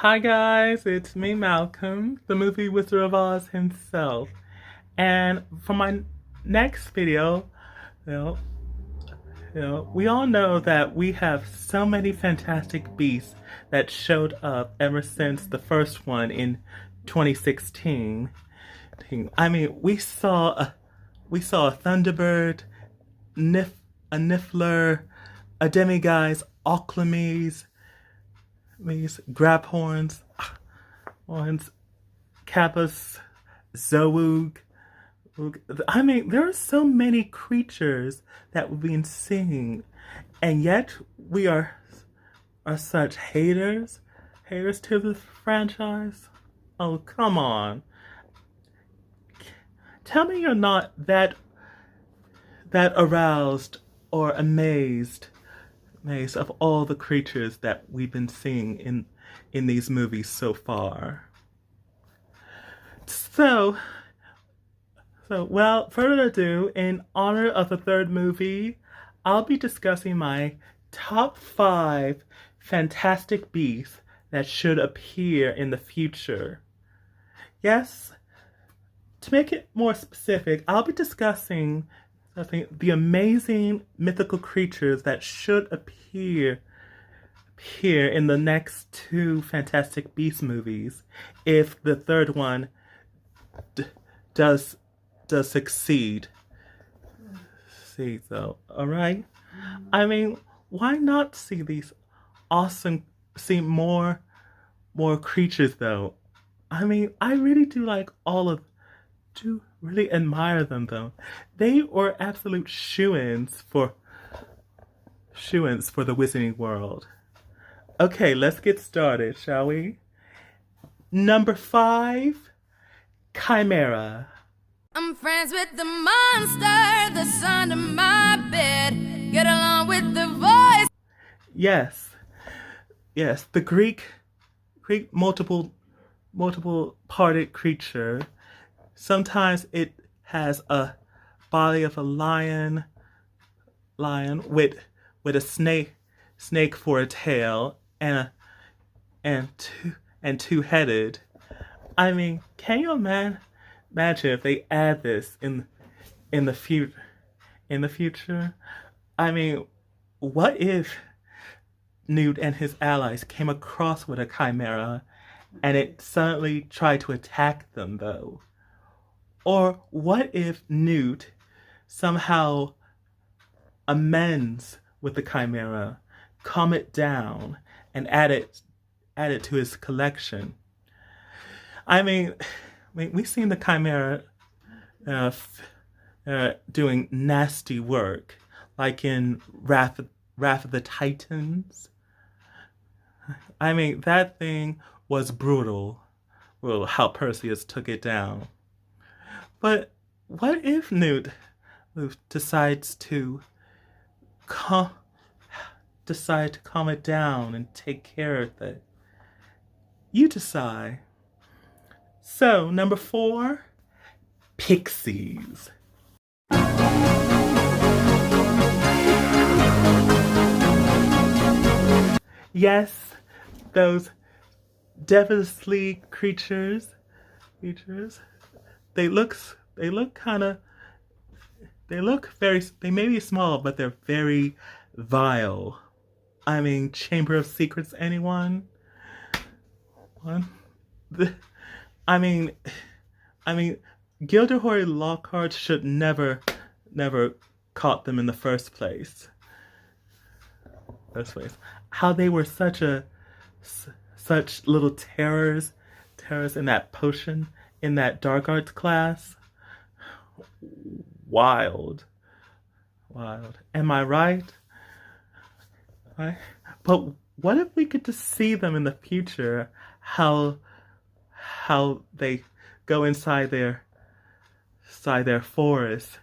Hi guys, it's me, Malcolm, the movie Wizard of Oz himself. And for my next video, you know, we all know that we have so many fantastic beasts that showed up ever since the first one in 2016. I mean, we saw a Thunderbird, a Niffler, a Demiguise, Occlumies, these Grabhorns, horns, Kappas, Zoog. I mean, there are so many creatures that we've been seeing, and yet we are such haters to the franchise. Oh, come on! Tell me you're not that aroused or amazed of all the creatures that we've been seeing in these movies so far. So, well, further ado, in honor of the third movie, I'll be discussing my top 5 fantastic beasts that should appear in the future. Yes, to make it more specific, I'll be discussing the amazing mythical creatures that should appear in the next 2 Fantastic Beasts movies if the third one does succeed. See, though, all right. I mean, why not see more creatures though? I mean, I really do really admire them though. They were absolute shoo-ins for the Wizarding World. Okay, let's get started, shall we? Number 5, Chimera. I'm friends with the monster that's under my bed. Get along with the voice. Yes, the Greek multiple parted creature. Sometimes it has a body of a lion with a snake for a tail and two-headed. I mean, can you imagine if they add this in the future? I mean, what if Newt and his allies came across with a chimera and it suddenly tried to attack them though? Or what if Newt somehow amends with the chimera, calm it down, and add it to his collection? I mean, we've seen the chimera doing nasty work, like in Wrath of the Titans. I mean, that thing was brutal. Well, how Perseus took it down. But what if Newt decides to calm it down and take care of it? You decide. So, number 4, Pixies. Yes, those devilishly creatures. They look they may be small, but they're very vile. I mean, Chamber of Secrets, anyone? One? I mean, Gilderoy Lockhart should never caught them in the first place. How they were such little terrors in that potion, in that dark arts class. Wild. Am I right? Right? But what if we get to see them in the future? How they go inside their forest,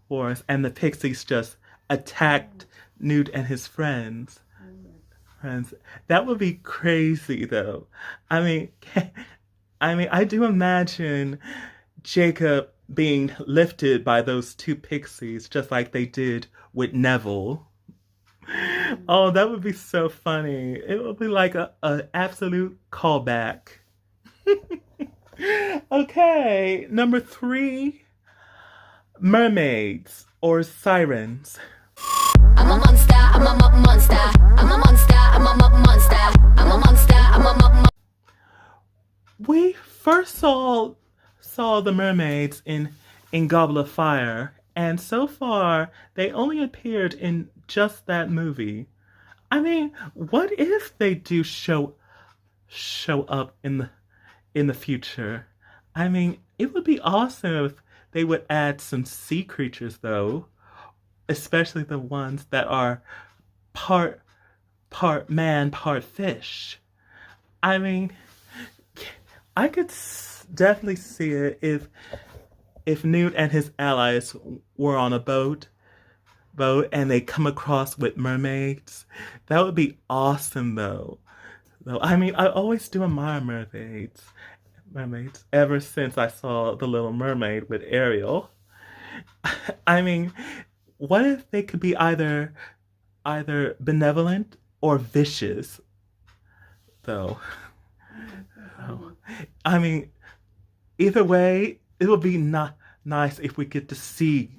and the pixies just attacked Newt and his friends. That would be crazy, though. I mean, I do imagine Jacob being lifted by those 2 pixies, just like they did with Neville. Oh, that would be so funny. It would be like a absolute callback. Okay, number 3, mermaids or sirens. I'm a monster, I'm a monster. I'm a monster, I'm a monster. I'm a monster, I'm a monster. We first saw the mermaids in Goblet of Fire, and so far they only appeared in just that movie. I mean, what if they do show up in the future? I mean, it would be awesome if they would add some sea creatures though, especially the ones that are part man, part fish. I mean, I could definitely see it if Newt and his allies were on a boat and they come across with mermaids. That would be awesome though. I mean, I always do admire mermaids ever since I saw The Little Mermaid with Ariel. I mean, what if they could be either benevolent or vicious though? Oh, I mean, either way, it would be not nice if we get to see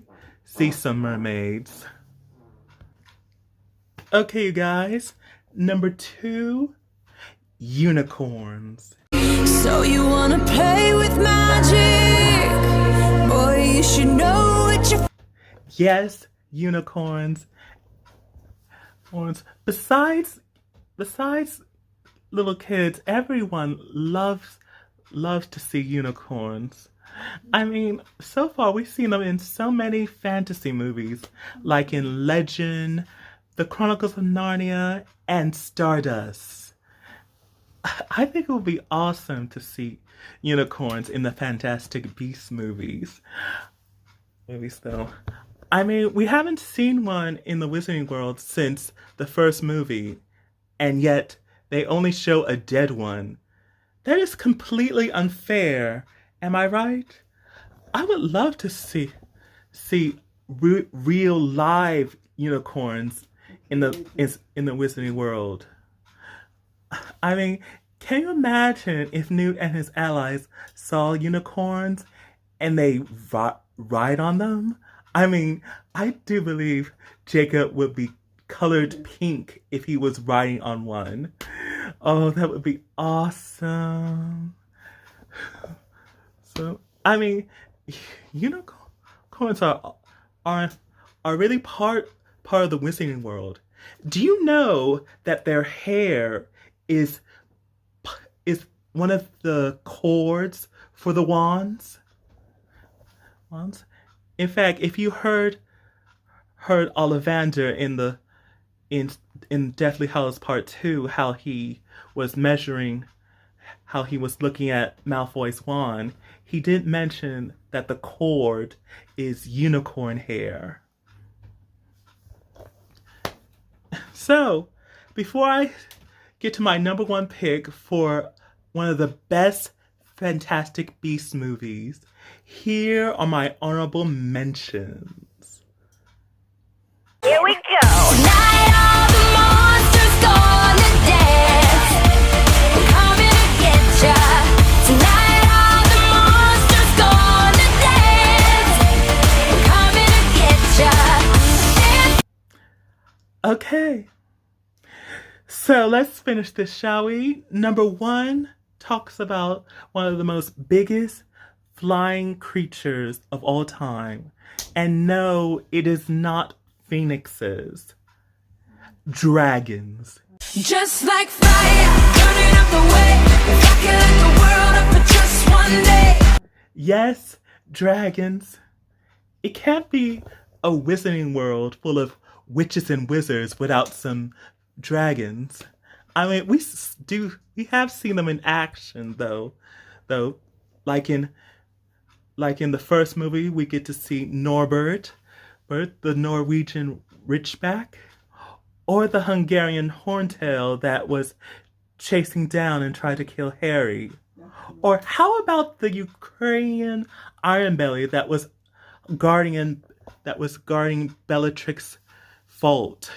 some mermaids. Okay, you guys. Number 2, unicorns. So you wanna play with magic? Boy, you should know what you. Yes, unicorns. Besides little kids, everyone loves to see unicorns. I mean, so far we've seen them in so many fantasy movies, like in Legend, The Chronicles of Narnia, and Stardust. I think it would be awesome to see unicorns in the Fantastic Beasts movies. Though. I mean, we haven't seen one in the Wizarding World since the first movie, and yet they only show a dead one. That is completely unfair. Am I right? I would love to see real live unicorns in the Wizarding World. I mean, can you imagine if Newt and his allies saw unicorns and they ride on them? I mean, I do believe Jacob would be colored pink if he was riding on one. Oh, that would be awesome. So, I mean, unicorns are really part of the Wizarding World. Do you know that their hair is one of the cords for the wands? In fact, if you heard Ollivander in Deathly Hallows Part 2, how he was looking at Malfoy's wand, he did mention that the cord is unicorn hair. So, before I get to my number 1 pick for one of the best Fantastic Beasts movies, here are my honorable mentions. Here we go. Tonight all the monsters gonna dance. We're coming to get ya. Tonight all the monsters gonna dance. We're coming to get ya. Okay. So let's finish this, shall we? Number 1 talks about one of the most biggest flying creatures of all time. And no, it is not phoenixes. Dragons. Just like fire, burning up the way. If I could light the world up for just one day. Yes, dragons. It can't be a wizarding world full of witches and wizards without some dragons. I mean, we have seen them in action though, like in the first movie, we get to see Norbert, the Norwegian Ridgeback, or the Hungarian Horntail that was chasing down and tried to kill Harry. Or how about the Ukrainian Ironbelly that was guarding Bellatrix's vault?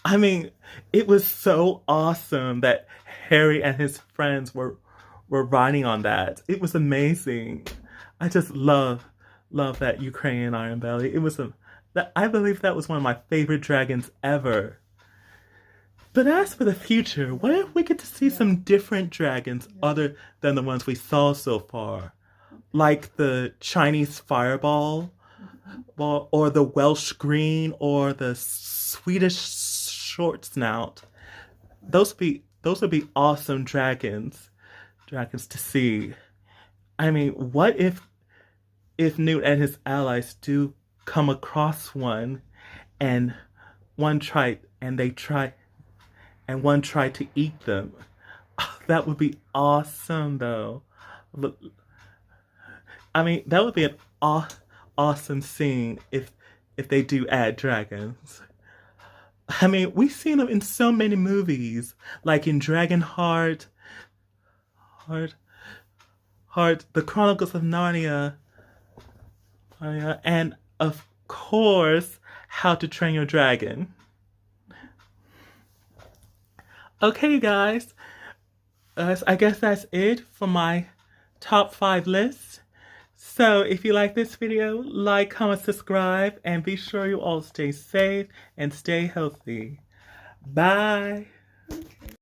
I mean, it was so awesome that Harry and his friends were riding on that. It was amazing. I just love that Ukrainian Iron Belly. It was I believe that was one of my favorite dragons ever. But as for the future, what if we get to see some different dragons other than the ones we saw so far? Like the Chinese fireball, or the Welsh green, or the Swedish short snout. Those would be awesome dragons to see. I mean, what if Newt and his allies do come across one, and one tried and they try and one tried to eat them? That would be awesome, though. I mean, that would be an awesome scene if they do add dragons. I mean, we've seen them in so many movies, like in Dragonheart, The Chronicles of Narnia, and of course, How to Train Your Dragon. Okay, you guys, I guess that's it for my top 5 list. So if you like this video, like, comment, subscribe, and be sure you all stay safe and stay healthy. Bye. Okay.